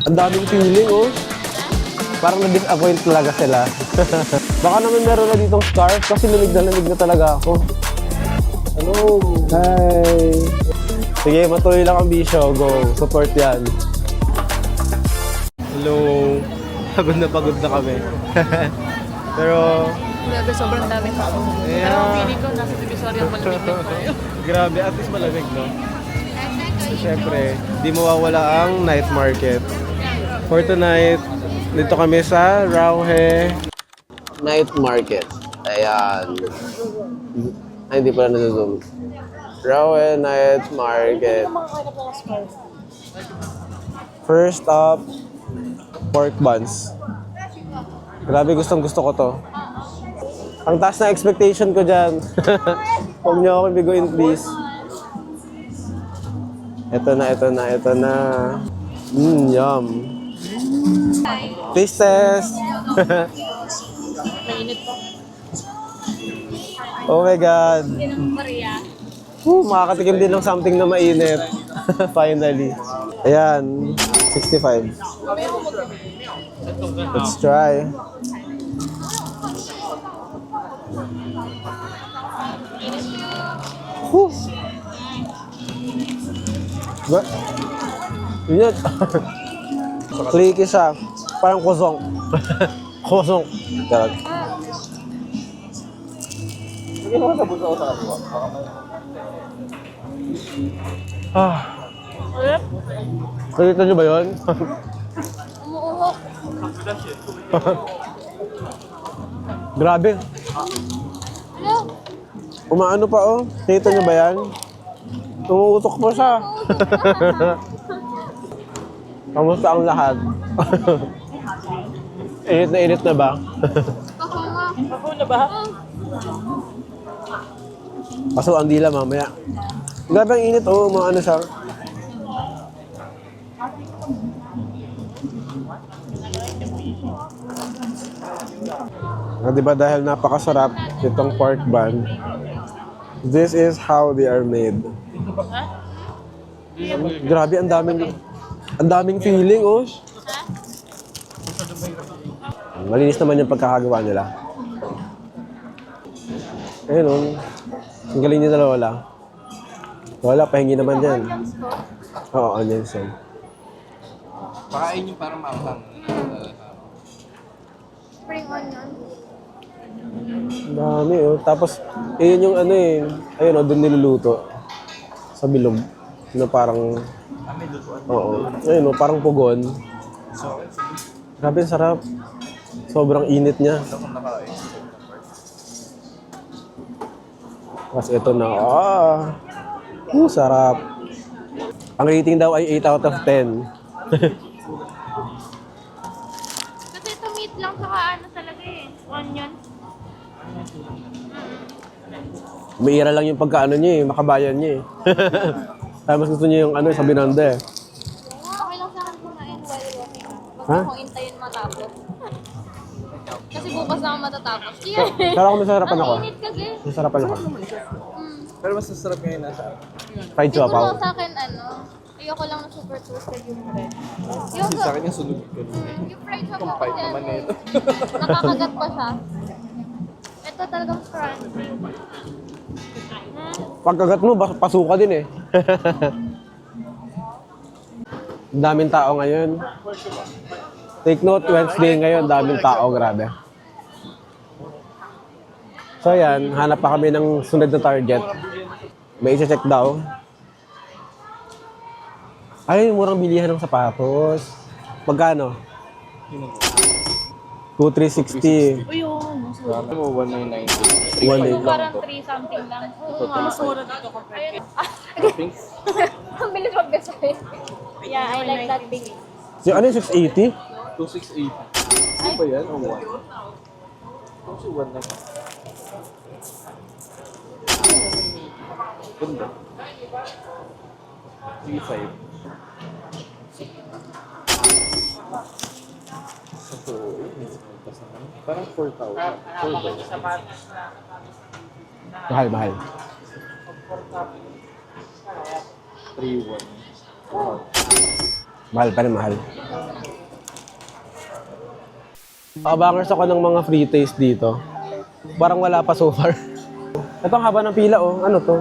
Ang daming feeling, oh. Parang na-disappoint talaga sila. Baka naman meron na ditong scarf kasi lamig na talaga ako. Hello. Hi. Sige, matuloy lang ang bisyo. Go. Support yan. Hello. Pagod na kami. Pero... Grabe, sobrang dami tao. Yeah. Pero feeling ko, nasa Divisoria malamig din tayo. Grabe, at least malamig, no? So, syempre, di mawawala ang night market. For tonight, dito kami sa Rauhe Night Market. Ayan. Ay, hindi pala nasa-zoom. Rauhe Night Market. First up, pork buns. Grabe, gustong-gusto ko to. Ang taas na expectation ko dyan. Huwag niyo ako biguin, please. Ito na. Yum. Taste test. Mainit pa. Oh my God. Makakatikim din ng something na mainit. Finally. Ayan. 65. Let's try. Whew. Ba? Yun. Clicky siya. Parang kusong. Kusong. Tarag. Nakita niyo ba yun? Umuuhok. Grabe. Hello? Umaano pa, oh. Nakita niyo ba yan? Tumuutok pa siya. Kamusta ang lahat? Init na ba? Ako nga. Ako na ba? Kaso ang dila mamaya. Grabe ang init, oh. Umaano siya. Diba dahil napakasarap itong pork bun, this is how they are made. Grabe, ang daming feeling, oh. Malinis naman yung pagkakagawa nila. Ayun, oh. Ang galing niya na wala. Wala, pahingi naman yan. Oo, onions yan. Pakain yung parang maanghang. Spring onion. Ang dami, oh. Tapos, yun yung ano eh. Ayun, oh, doon niluluto. Sa bilog. Na parang... May lutuan. Oo. Ayun, oh, parang pugon. Grabe, ang sarap. Sobrang init niya. Ako nakain. Tapos ito na. Sarap. Ang rating daw ay 8 out of 10. Kasi ito meat lang saka ano talaga eh. Onion. Umiira lang yung pagkaano niya eh. Makabayan niya eh. Tapos gusto niya yung ano, sa binanda eh. Okay lang sa akin kumain while walking. Huwag Ha? akong hintayin matapos. Kasi bukas na ako matatapos. Pero ako masarapan ako. Ang init kasi. Masarapan ako. Pero mas masarap ngayon nasa Fried Siguro chuapaw. sa akin ano, ayoko lang na super toasted yung bread. Yung, sa akin yung sunog ko. yung fried chocolate Kumpay kasi naman ano, nito. nakakagat pa siya. Ito talagang crunchy. Pagkagat mo, pasuka din eh. Ang daming tao ngayon. Take note, Wednesday ngayon, daming tao, grabe. So yan, hanap pa kami ng sunod na target. May isa-check daw. Ay, murang bilihan ng sapatos. Magkano? 2,360. Uy, yun. Grabe mo, 1,990. One Parang 3 something lang. Oo nga. Mas mura dito compared. Ang bilis mag-decide. Yeah, I like that big. So, ano yung 680? 2,680. Ano ba yan? O 1? Kasi 1 na. Ganda. 3,500. So, parang 4,000. 4,000. Mahal, mahal. 3,100. Wow. Mahal pa rin, mahal. Abangers ako ng mga free taste dito. Parang wala pa so far. Ito ang haba ng pila, oh. Ano to?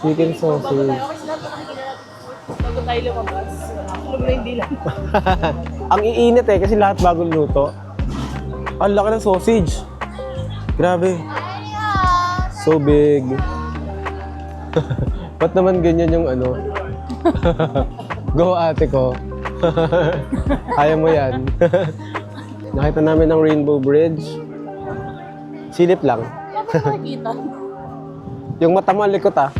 Chicken sausage. Bago tayo lumabas. Alam na hindi lang. Ang iinit eh, kasi lahat bagong luto. Ang laki ng sausage. Grabe. So big. Ba't naman ganyan yung ano? Go ate ko. Kaya mo yan. Nakita namin ng Rainbow Bridge. Silip lang. Bakit nakikita? Yung mata mo likot ah.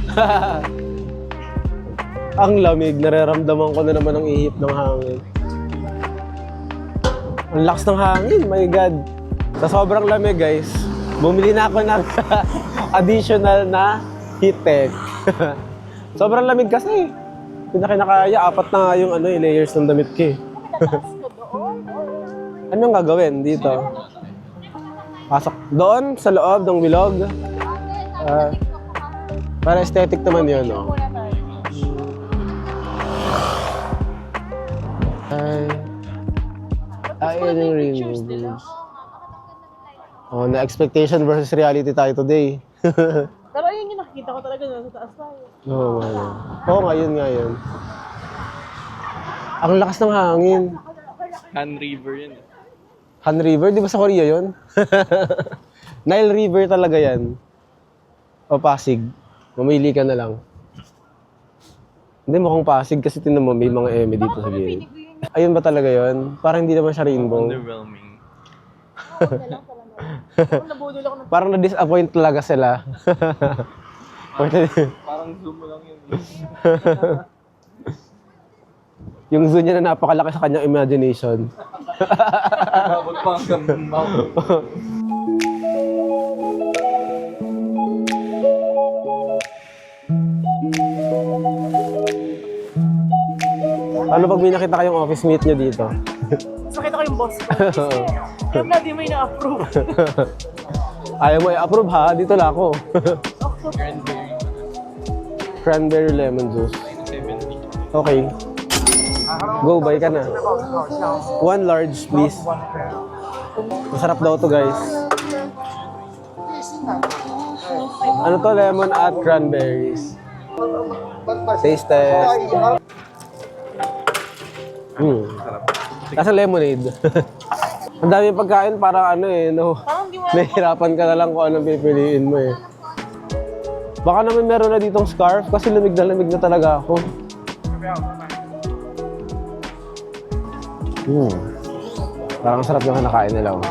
Ang lamig, nararamdaman ko na naman ang ihip ng hangin. Ang lakas ng hangin, my God. Sa sobrang lamig guys, bumili na ako ng additional na heat tech. Sobrang lamig kasi. Hindi na kinakaya, 4 na nga yung layers ng damit ko eh. Anong gagawin dito? Pasok doon sa loob ng bilog. Para aesthetic naman yun, no? Ayun yung Rainbow Bridge. Oh, na expectation versus reality tayo today. Pero yun yung nakikita ko talaga nasa taas tayo. Oo nga yun. Oo nga yun nga yun. Ang lakas ng hangin. Han River yun. Han River? Di ba sa Korea yun? Nile River talaga yan. O Pasig. Mamili ka na lang. Hindi, mukhang Pasig kasi tinan mo may mga eme dito sa gilid. Ayun ba talaga yun? Parang hindi naman siya rainbow. Underwhelming. Nabudol ako ng Parang na-disappoint talaga sila. Parang zoom mo lang yun. Yung zoo niya na napakalaki sa kanyang imagination. Mabot pa hanggang mouth. Ano pag may nakita kayong office mate niya dito? sakit ako yung boss ko. Kaya na di mo ina-approve. Ayaw mo i-approve ha? Dito lang ako. Cranberry. Cranberry lemon juice. 70. Okay. Go, buy ka na. 1 large, please. Masarap daw to, guys. Ano to? Lemon at cranberries. Taste test. Kasi lemonade. Ang dami pagkain, parang ano eh, no? Parang di mo Nahihirapan ka na lang kung anong pipiliin mo eh. Baka naman meron na ditong scarf kasi lamig na talaga ako. Parang sarap yung kinakain nila. Oh.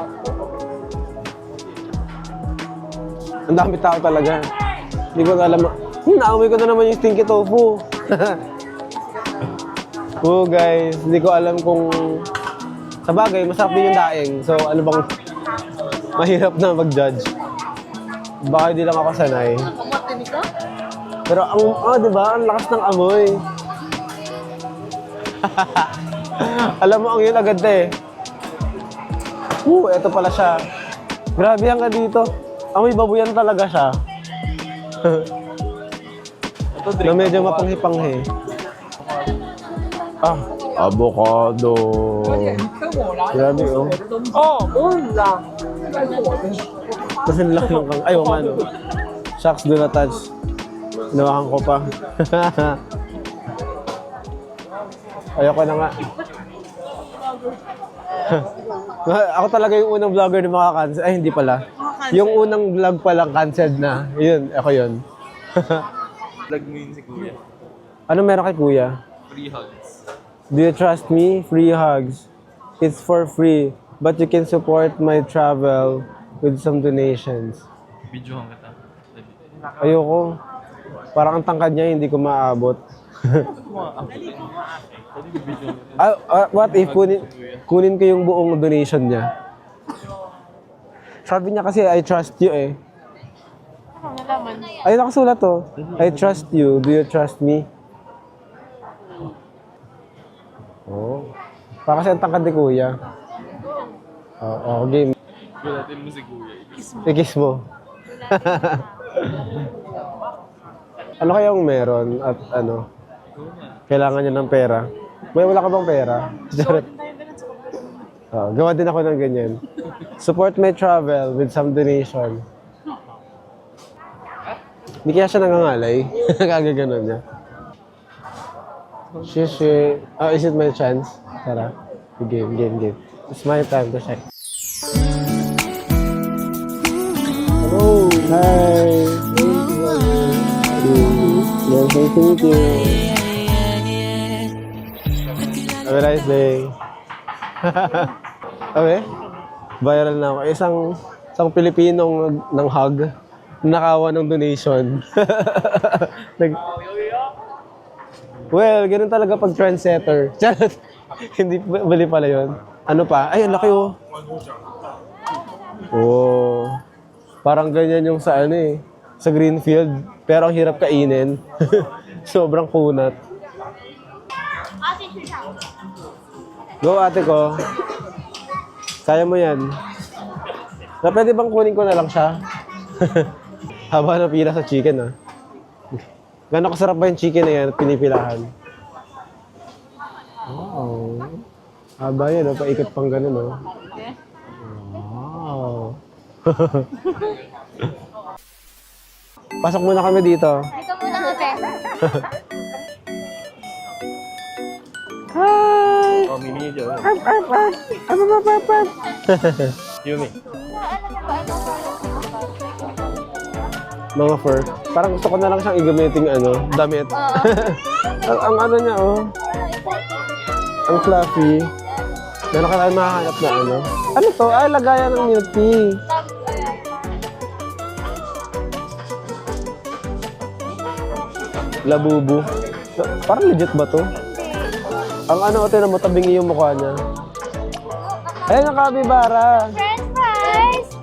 Ang dami tao talaga. Hindi ko na alam. Naamoy ko na naman yung stinky tofu. Oh guys, hindi ko alam kung... Sa bagay, masarap din yung daing. So ano bang... Mahirap na mag-judge. Baka hindi lang ako sanay. Pero ang... di ba? Ang lakas ng amoy. Alam mo, ang yun agad eh. Eto pala siya. Grabe yan ka dito. Amoy babuyan talaga siya. Na medyo mapanghi-panghi. Avocado. Grabe oh. lang. Kasi lang ng kang... Ay, man. Shucks, do not touch. Hinawakan ko pa. Ayoko na nga. Ako talaga yung unang vlogger na makakancel. Ay, hindi pala. Yung unang vlog palang canceled na. Yun, ako yun. Vlog mo yun si Kuya. Ano meron kay kuya? Free hugs. Do you trust me? Free hugs. It's for free. But you can support my travel with some donations. Videohan kita. Ayoko. Parang ang tangkad niya, hindi ko maaabot. What if kunin ko yung buong donation niya? Sabi niya kasi, I trust you eh. Ano nalaman? Ay, nakasulat to. I trust you. Do you trust me? Oh. Para kasi ang tangkad ni kuya. Oo, game. Gulatin mo si Kuya. I-kiss mo. Ano kayang meron at ano? Kailangan niya ng pera. May wala ka bang pera? Gawa din ako ng ganyan. Support my travel with some donation. Hindi kaya siya nangangalay. Kagaganon niya. Shishi. Oh, is it my chance? Tara. Game. It's my time to shine. Hello. Hi. Nice to meet you. Have a nice day. Okay? Viral na ako. Isang Pilipinong ng hug. Nakawa ng donation. Well, ganun talaga pag trendsetter. Charot. Hindi bali pala yun. Ano pa? Ay, ang laki oh. Oh. Parang ganyan yung sa ano eh. Sa Greenfield. Pero ang hirap kainin. Sobrang kunat. Go ate ko. Kaya mo yan. Na pwede bang kunin ko na lang siya? Haba na pila sa chicken ah. Gano'n kasarap ba yung chicken na yan at pinipilahan? Wow. Haba yan oh, paikot pang gano'n oh. Wow. Pasok muna kami dito. Dito muna ate. Hi! Oh, mini dyan. Ano ba? Yumi. Ano na ba? Mga fur. Parang gusto ko na lang siyang igamiting damit. ang ano niya oh. Ang fluffy. Meron ka tayo makahanap na ano. Ano to? Ay, lagayan ng milk tea. Labubu. Parang legit ba to? Ang ano, tinan mo, tabingi yung mukha niya. Ayun ang kapibara. French fries!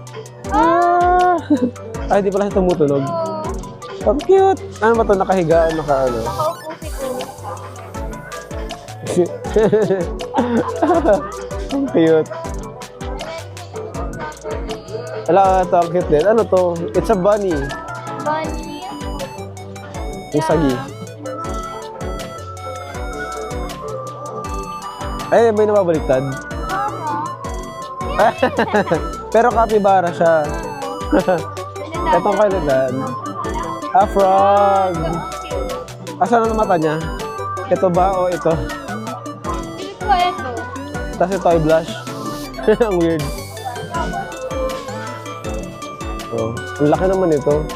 Ah! Ay, di pala siya tumutunog. Ang cute. Ano ba to? Nakahiga? Naka-ano? Nakaupo si Kuya. Ang cute. Wala ito, ang cute din. Ano to? It's a bunny. Bunny. Yung sagi. Ay, may nababaliktad. Pero kapibara siya. Itong kailan. A frog. Asan ang mata niya? Ito ba o ito? Hindi ko ito. Tapos ito ay blush. Ang weird. Oh, ang laki naman ito.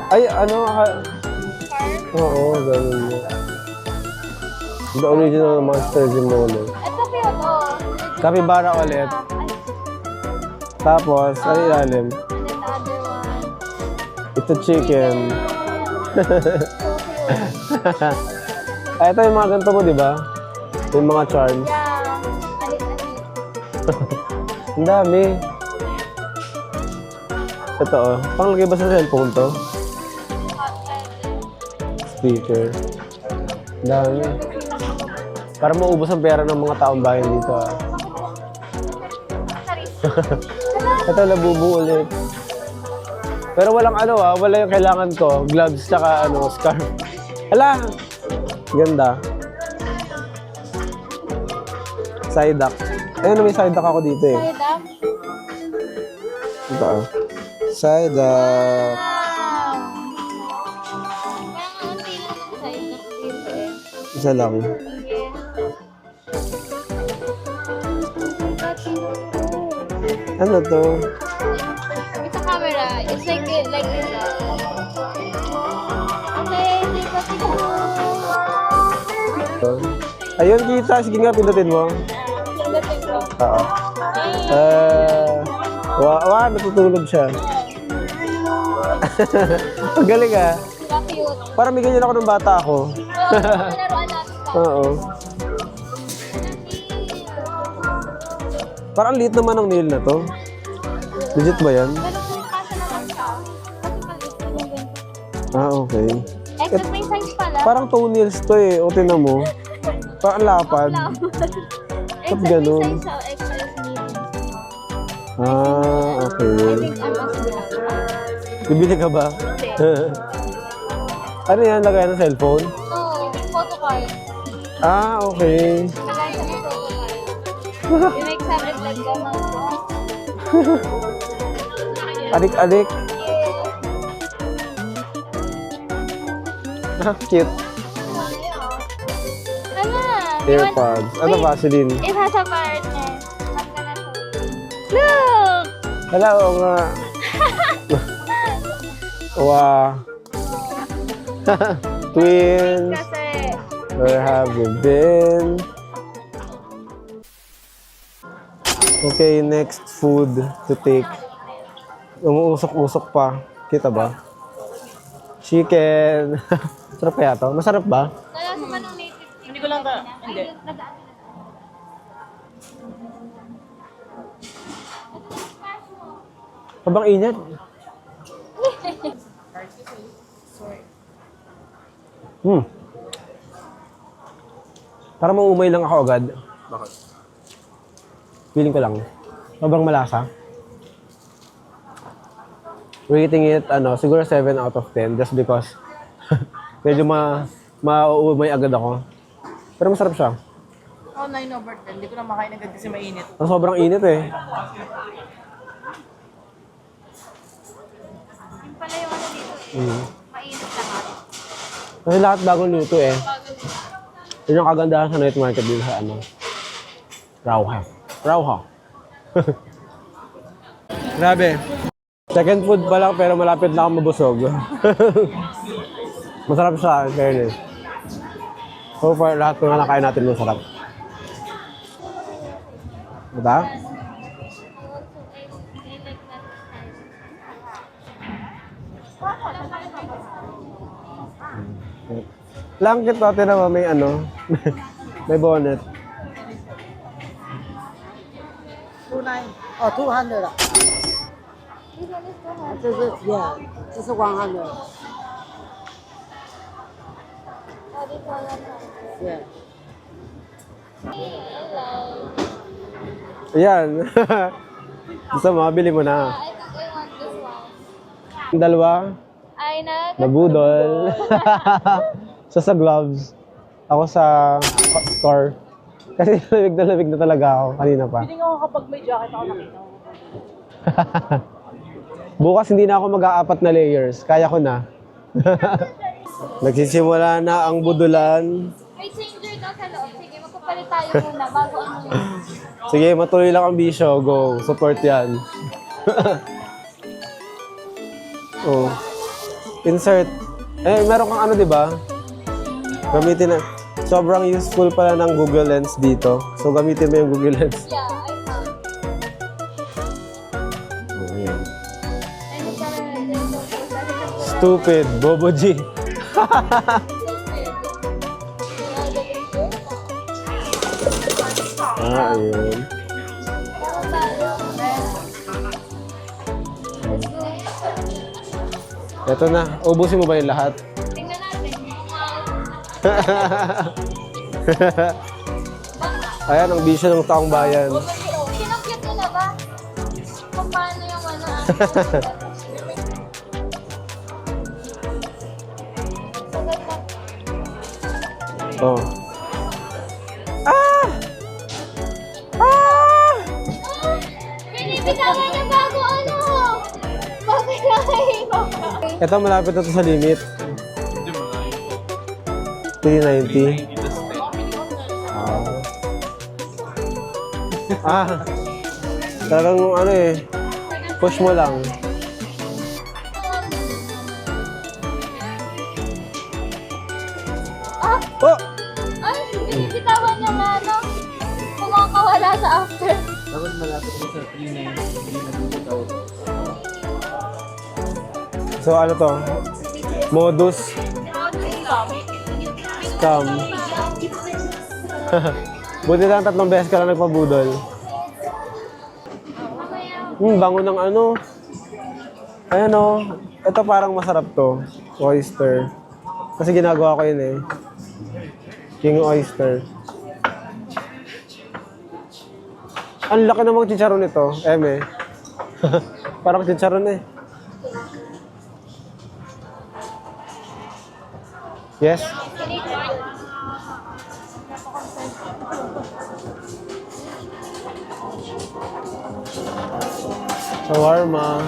Ay, ano? Oo, ganun mo. The original Monster Gimono. Ito cute oh. Capybara ulit. Tapos, ano ilalim? And then the other one. Ito chicken. Ay, ito yung mga ganito mo, di ba? Yung mga charms. Yeah. Alit-alit. Ang dami. Ito oh. Panglagay ba sa cellphone to? Speaker. Ang dami. Para maubos ang pera ng mga taong bayan dito ah. Ito labubu ulit. Pero walang ano ah, wala yung kailangan ko. Gloves tsaka ano, scarf. Hala! Ganda. Psyduck. Ayun, may Psyduck ako dito eh. Side up. Ito ah. Psyduck. Wow! Parang ang tila ng side up dito eh. Isa lang. Ano to? It's a camera. It's like this. Okay, tika. Ayun, kita. Sige nga, pindutin mo. Pindutin ko. Oo. Natutulog siya. Ang galing ah. Cute. Parang may ganyan ako ng bata ako. Laruan natin. Oo. Parang liit naman ang nail na to. Legit ba yan? Pero kung kasa na lang siya. Kasi maliit ko yung ganito. Ah, okay. Extra may size pala. Parang toenails to eh. O, tinan mo. Parang lapad. Ba't ganun? Extra may size siya. Extra is medium. Ah, I okay. think I'm asking. Bibili ka ba? Ano yan? Lagay ng cellphone? Oo, photo card. Ah, okay. Lagay siya ng photo card. You make sabi like goma. Adik-adik. Ah, cute. Ano? AirPods. Ano ba, Celine? It has a partner. I'm gonna show you. Look! Wala, oo nga. Wow. Twins. Kasi, Where have you been? Okay, next food to take. Umuusok-usok pa. Kita ba? Chicken. Sarap kaya to? Masarap ba? kaya sa manong native. Hindi ko lang ka. Hindi. Habang init. Para maumay lang ako agad. Bakit? Feeling ko lang. Sobrang malasa. Rating it, siguro 7 out of 10 just because medyo mauumay agad ako. Pero masarap siya. Oh, 9/10. Hindi ko na makain agad kasi mainit. Ang sobrang init eh. Yung pala yung ano dito. Mainit lahat. Kasi lahat bagong luto eh. Yun yung kagandahan sa night market din sa Rauhe. Rauha. Grabe. Second food pa lang pero malapit na akong mabusog. Masarap siya, in fairness. So far, lahat ng nakain natin masarap. Diba? Langkit natin naman may may bonnet. 2.9. Oh, 200 了。这是yeah，这是100。Yeah。 Ayan. Gusto mo, bili mo na. I think I want this one. Yung dalawa, Ay, nabudol. Siya sa gloves. Ako sa store. Kasi lamig na talaga ako kanina pa. Feeling ako kapag may jacket ako nakita ko. Bukas hindi na ako mag-aapat na layers. Kaya ko na. Nagsisimula na ang budulan. May changer daw sa loob. Sige, magpapalit tayo muna bago ano yun. Sige, matuloy lang ang bisyo. Go. Support yan. Oh. Insert. Meron kang di ba? Gamitin na. Sobrang useful pala ng Google Lens dito. So, gamitin mo yung Google Lens. Yeah, I found. Oh, yan. And para Stupid. Bobo G. Ayun. Ito na. Ubusin mo ba yung lahat? Tingnan natin. Ayan, ang bisyo ng taong bayan. Kinakit mo na ba? Kung paano yung ano? Oh. Ah! Ah! Pinipitawan niya bago ano? Bago nakahigo. Ito, malapit na to sa limit. 390. Talagang push mo lang. Ah! Oh! Ay, pinipitawan niya nga ano? Kumakawala sa after. Dapat malapit ko sa 390. So ano to? Modus scam. Buti lang 3 beses ka lang nagpabudol. Bango ng Ayan o. Ito parang masarap to. Oyster. Kasi ginagawa ko yun eh. King oyster. Ang laki namang chicharon nito. Eme. Parang chicharon eh. Yes? Shawarma.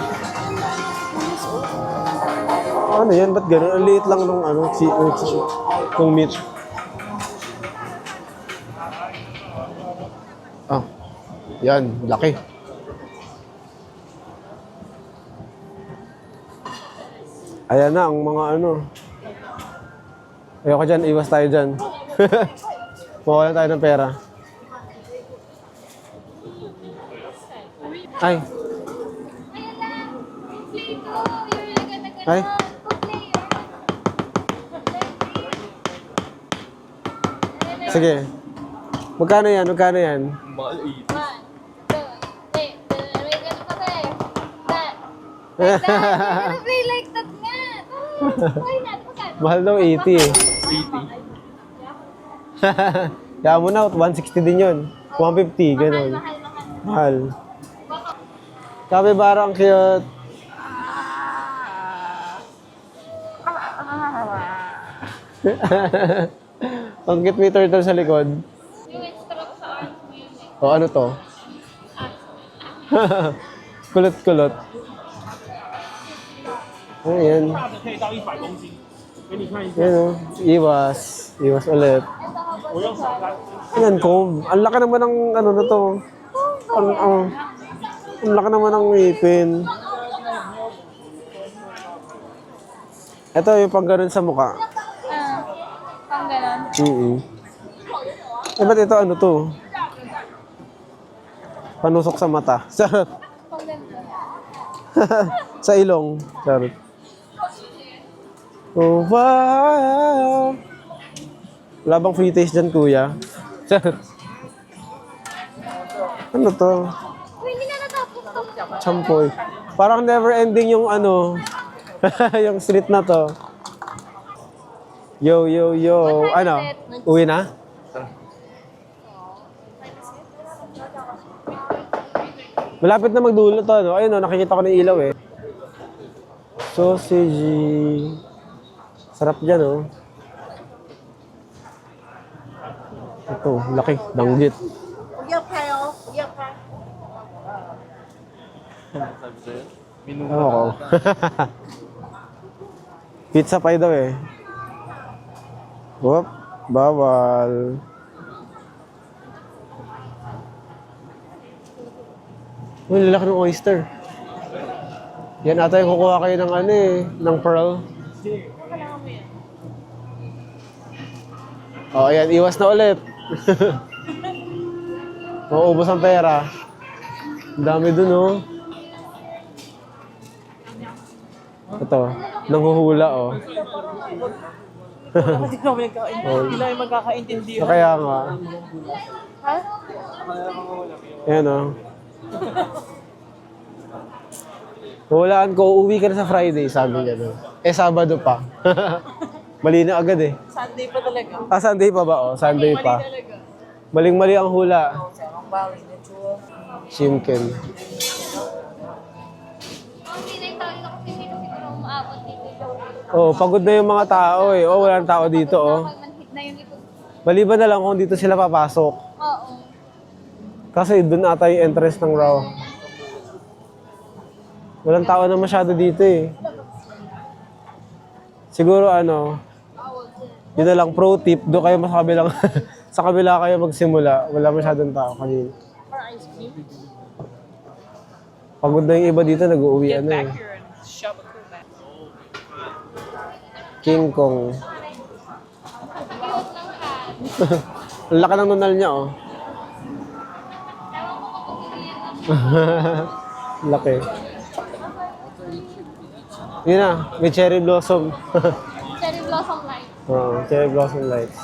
Ano yan? Ba't gano'n? Ang liit lang nung ano, nung meat. Ah, yan, laki. Ayan na, ang mga ano. Ayoko dyan, iwas tayo dyan. Mawalan tayo ng pera. Ay. Ay. Sige. Magkano yan? Magkano yan? Mahal 80. 1, 2, 3. Play like that nga. Why not? Magkano? Mahal daw 80 eh. 80. Kaya mo na, 160 din yun. 150, ganun. Mahal. Capybara, ang cute. Ang cute, may turtle sa likod. Yung extra ko sa arms mo yun eh. O, ano to? Kulot-kulot. Ayan. Ayan o. Iwas. Iwas ulit. Ayan, comb. Ang laki naman ng ano na to. Ang laki naman ng ngipin. Ito yung pang ganun sa mukha. Pang ganon. Eh, ba't ito ano to? Panusok sa mata. Sarap. Pang ganito. Sa ilong. Sarap. Oh, wow. Wala bang free taste dyan, kuya? Sarap. Ano to? Uy, hindi na natapos to. Champoy. Parang never ending yung ano, yung street na to. Yo, yo, yo. Ano? Uwi na? Malapit na magdulo to, no? Ayun, no, nakikita ko ng ilaw eh. Sausage. Sarap dyan, oh. Ito, laki. Danggit. Sabi sa'yo? Minumura Oo. Pizza pie daw eh. Whoop, bawal. Uy, lalaki ng oyster. Yan ata yung kukuha kayo ng ano eh, ng pearl. Oh, ayan, iwas na ulit. Mauubos ang pera. Ang dami dun, oh. Ito, nanghuhula, oh. Hindi kami nagkakaintindihan. Hindi lang magkakaintindihan. Kaya nga. Ha? Ayan, oh. Hulaan ko, uuwi ka na sa Friday, sabi niya, no? Eh, Sabado pa. Mali na agad, eh. Sunday pa talaga. Ah, Sunday pa ba, oh? Sunday pa. Maling-mali ang hula. Shimken. Hindi na yung tao dito kasi hindi siguro umaabot dito. Oh, pagod na yung mga tao, eh. Oh, walang tao dito, oh. Pag manhit na yung ito. Maliban na lang kung dito sila papasok. Oo. Kasi doon ata yung entrance ng Raw. Walang tao na masyado dito, eh. Siguro, ano, yun na lang, pro tip, doon kayo mas kabilang, sa kabila kayo magsimula. Wala masyadong tao kanina. Pagod na yung iba dito, nag-uuwi ano eh. King Kong. Ang laki ng nunal niya, oh. Laki. Yun na, may cherry blossom. Cherry blossom light. Oo, cherry blossom lights.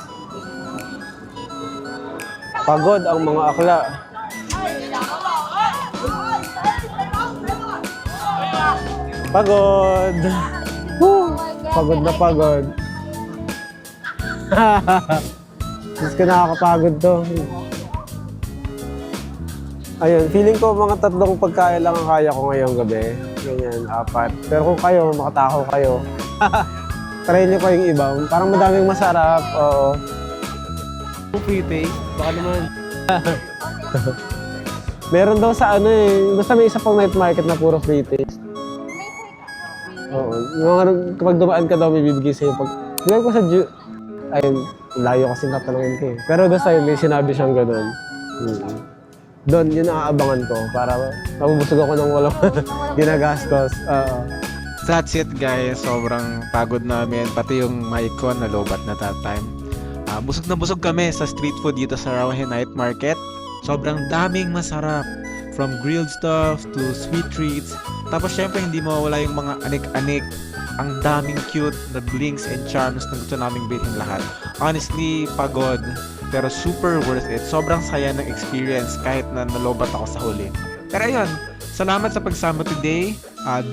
Pagod ang mga akla. Pagod. Woo! Pagod na pagod. Mas ka nakakapagod to. Ayun, feeling ko mga 3 pagkain lang ang kaya ko ngayong gabi. Ganyan, 4. Pero kung kayo, makatakaw kayo. Try nyo ko yung iba. Parang madaming masarap. Oo. Free taste. Baka naman. Meron daw sa ano eh. Basta may isa pang night market na puro free taste. Oo. Kapag dumaan ka daw, may bibigay sa'yo. Diba ko sa ayun, layo kasi tatanungin ko eh. Pero basta yun, may sinabi siyang ganun. Doon, yun ang aabangan ko para mabubusog ako ng walang ginagastos. Oo. So that's it guys, sobrang pagod namin, pati yung mic ko nalobat na that time. Busog na busog kami sa street food dito sa Rauhe Night Market. Sobrang daming masarap, from grilled stuff to sweet treats. Tapos syempre hindi mawawala yung mga anik-anik. Ang daming cute na blinks and charms na gusto naming bilhin lahat. Honestly, pagod, pero super worth it. Sobrang saya ng experience kahit na nalobat ako sa huli. Pero ayun, salamat sa pagsama today.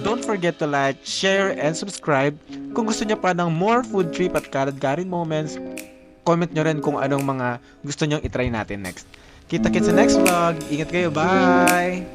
Don't forget to like, share, and subscribe. Kung gusto niyo pa ng more food trip at kalad-karin moments, comment nyo rin kung anong mga gusto nyong itry natin next. Kita-kits sa next vlog. Ingat kayo. Bye!